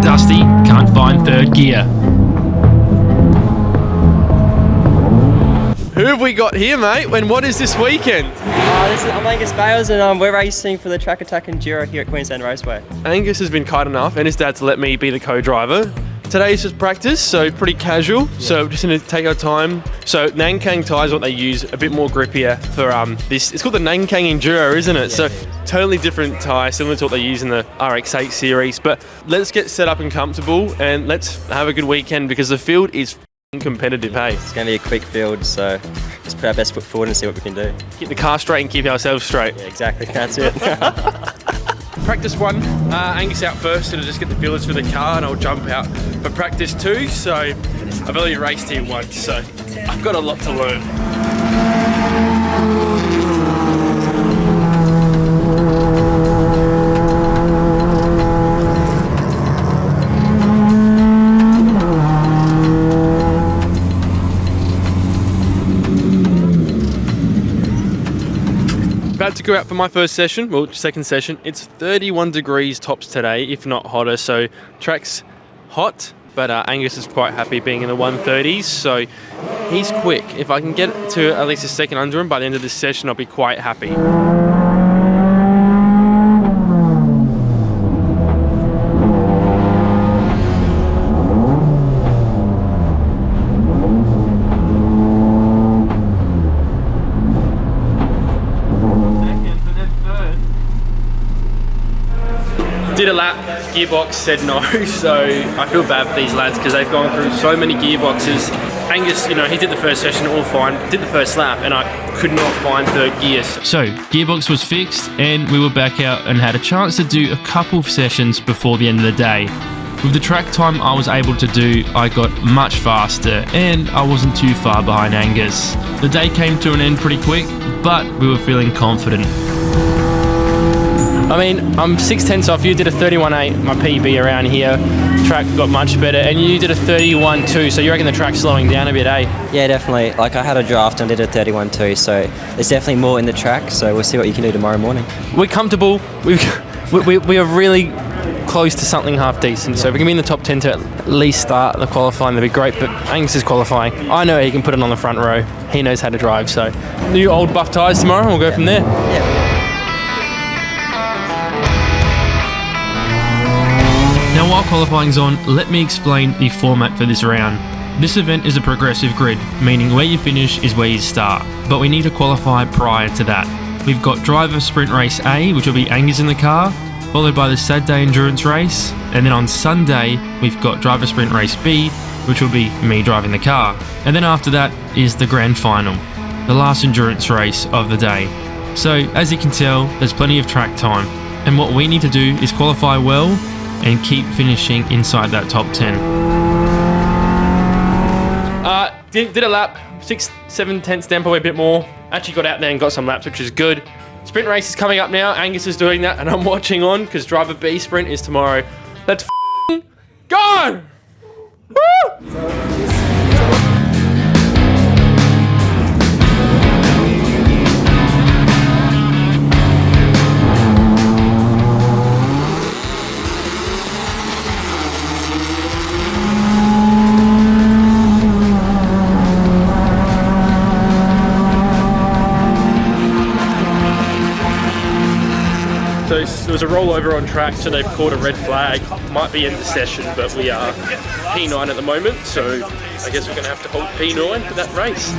Dusty can't find third gear. Who have we got here, mate? And what is this weekend? I'm Angus Baills, and we're racing for the Track Attack Enduro here at Queensland Raceway. Angus has been kind enough, and his dad, to let me be the co-driver. Today's just practice, so pretty casual. Yeah. So we're just going to take our time. So Nankang tyres, what they use, a bit more grippier for this. It's called the Nankang Enduro, isn't it? Yeah, so totally different tyre, similar to what they use in the RX-8 series. But let's get set up and comfortable, and let's have a good weekend because the field is competitive, hey? It's going to be a quick field, so just put our best foot forward and see what we can do. Keep the car straight and keep ourselves straight. Yeah, exactly. That's it. Practice 1, Angus out first, and I'll just get the feelers for the car, and I'll jump out for practice 2. So I've only raced here once, so I've got a lot to learn. About to go out for my first session, well, second session. It's 31 degrees tops today, if not hotter, so track's hot, but Angus is quite happy being in the 130s, so he's quick. If I can get to at least a second under him by the end of this session, I'll be quite happy. Did a lap, gearbox said no, so I feel bad for these lads because they've gone through so many gearboxes. Angus, you know, he did the first session all fine, did the first lap, and I could not find third gear. So, gearbox was fixed, and we were back out and had a chance to do a couple of sessions before the end of the day. With the track time I was able to do, I got much faster, and I wasn't too far behind Angus. The day came to an end pretty quick, but we were feeling confident. I mean, I'm 6/10 off. You did a 31.8, my PB around here. Track got much better, and you did a 31.2. So you reckon the track's slowing down a bit, eh? Yeah, definitely. Like I had a draft and did a 31.2, so there's definitely more in the track. So we'll see what you can do tomorrow morning. We're comfortable. We are really close to something half decent. So if we can be in the top 10 to at least start the qualifying, that'd be great. But Angus is qualifying. I know he can put it on the front row. He knows how to drive. So new old buff tyres tomorrow. We'll go from there. Yeah. Now while qualifying's on, let me explain the format for this round. This event is a progressive grid, meaning where you finish is where you start, but we need to qualify prior to that. We've got driver sprint race A, which will be Angus in the car, followed by the Saturday endurance race, and then on Sunday we've got driver sprint race B, which will be me driving the car. And then after that is the grand final, the last endurance race of the day. So as you can tell, there's plenty of track time, and what we need to do is qualify well and keep finishing inside that top 10. Did a lap, 6/7 down, probably a bit more. Actually got out there and got some laps, which is good. Sprint race is coming up now. Angus is doing that, and I'm watching on because driver B sprint is tomorrow. Let's go! Woo! So there was a rollover on track, so they've caught a red flag. Might be in the session, but we are P9 at the moment, so I guess we're going to have to hold P9 for that race.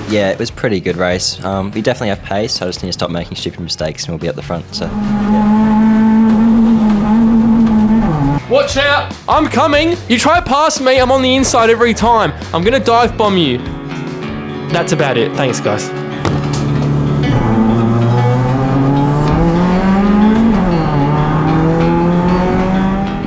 Yeah, it was a pretty good race. We definitely have pace. I just need to stop making stupid mistakes and we'll be at the front. So, yeah. Watch out! I'm coming! You try past me, I'm on the inside every time. I'm gonna dive bomb you. That's about it. Thanks, guys.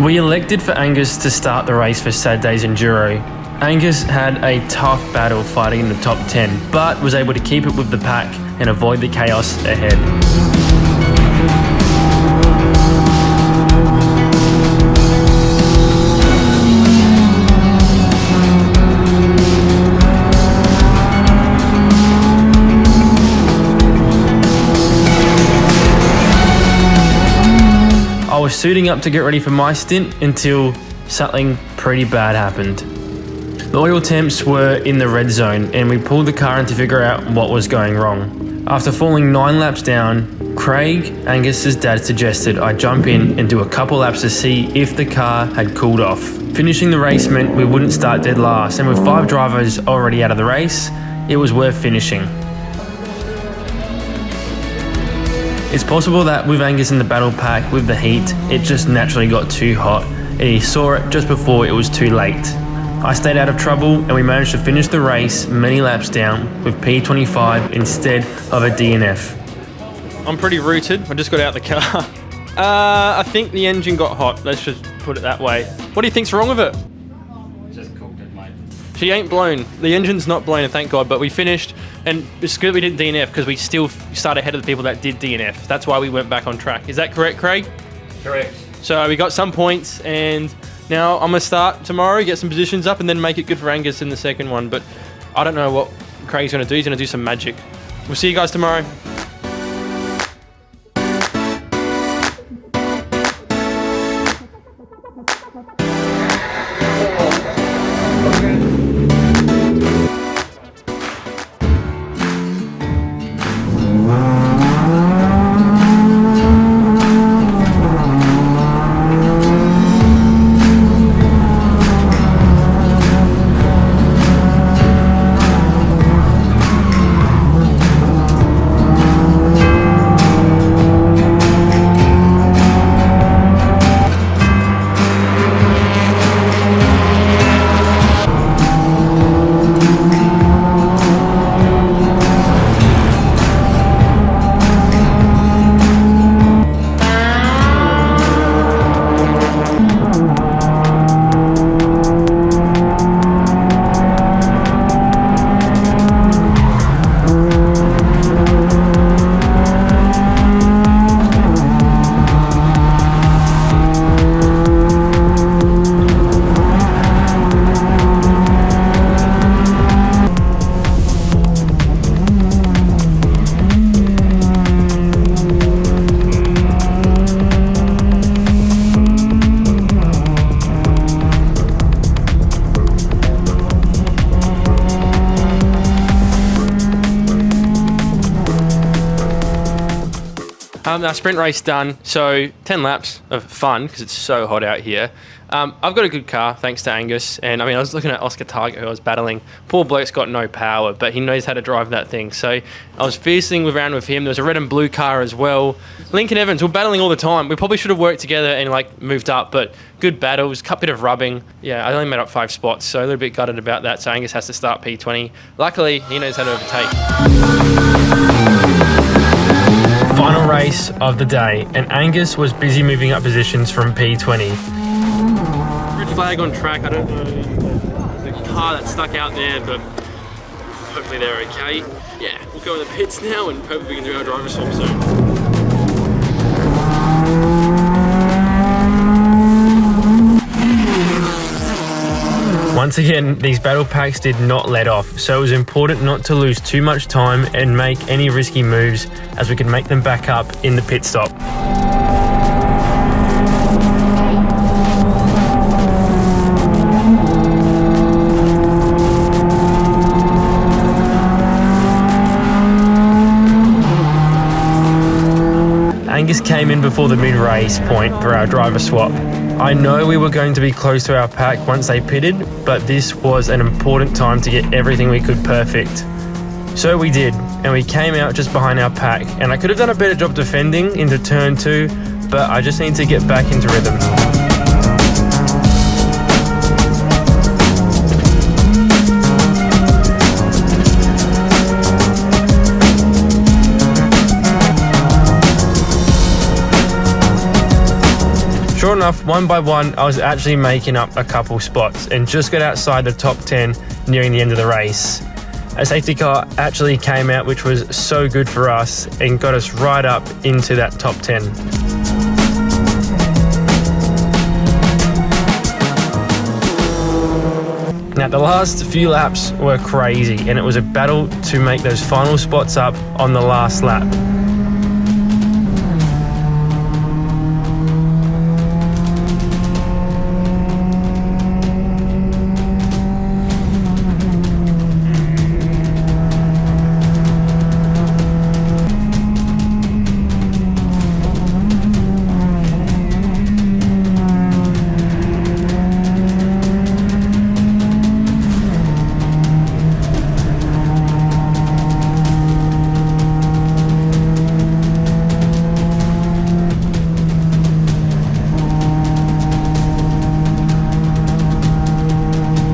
We elected for Angus to start the race for Saturday's Enduro. Angus had a tough battle fighting in the top 10, but was able to keep it with the pack and avoid the chaos ahead. I was suiting up to get ready for my stint until something pretty bad happened. The oil temps were in the red zone and we pulled the car in to figure out what was going wrong. After falling 9 laps down, Craig, Angus's dad, suggested I jump in and do a couple laps to see if the car had cooled off. Finishing the race meant we wouldn't start dead last, and with 5 drivers already out of the race, it was worth finishing. It's possible that with Angus in the battle pack with the heat, it just naturally got too hot and he saw it just before it was too late. I stayed out of trouble and we managed to finish the race many laps down with P25 instead of a DNF. I'm pretty rooted. I just got out the car. I think the engine got hot. Let's just put it that way. What do you think's wrong with it? Just cooked it, mate. She ain't blown. The engine's not blown, thank God, but we finished, and it's good we didn't DNF because we still started ahead of the people that did DNF. That's why we went back on track. Is that correct, Craig? Correct. So we got some points, and now I'm going to start tomorrow, get some positions up, and then make it good for Angus in the second one. But I don't know what Craig's going to do. He's going to do some magic. We'll see you guys tomorrow. Our sprint race done, so 10 laps of fun because it's so hot out here. I've got a good car thanks to Angus, and I mean I was looking at Oscar Target who I was battling. Poor bloke's got no power, but he knows how to drive that thing. So I was fiercing around with him. There was a red and blue car as well. Lincoln Evans, we're battling all the time. We probably should have worked together and like moved up, but good battles, cut bit of rubbing. Yeah, I only made up 5 spots, so a little bit gutted about that. So Angus has to start P20. Luckily, he knows how to overtake. Final race of the day, and Angus was busy moving up positions from P20. Red flag on track, I don't know the car that's stuck out there, but hopefully they're okay. Yeah, we'll go in the pits now and hopefully we can do our driver swap soon. Once again, these battle packs did not let off, so it was important not to lose too much time and make any risky moves as we could make them back up in the pit stop. Angus came in before the mid-race point for our driver swap. I know we were going to be close to our pack once they pitted, but this was an important time to get everything we could perfect. So we did, and we came out just behind our pack, and I could have done a better job defending into turn 2, but I just need to get back into rhythm. Sure enough, one by one, I was actually making up a couple spots and just got outside the top 10 nearing the end of the race. A safety car actually came out, which was so good for us and got us right up into that top 10. Now, the last few laps were crazy, and it was a battle to make those final spots up on the last lap.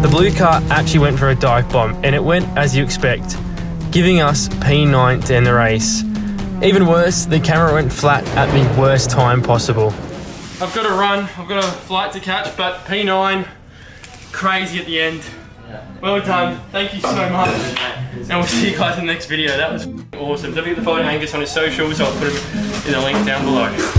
The blue car actually went for a dive bomb, and it went as you expect, giving us P9 to end the race. Even worse, the camera went flat at the worst time possible. I've got to run, I've got a flight to catch, but P9, crazy at the end. Well done, thank you so much. And we'll see you guys in the next video. That was awesome. Don't forget to follow Angus on his socials, I'll put him in the link down below.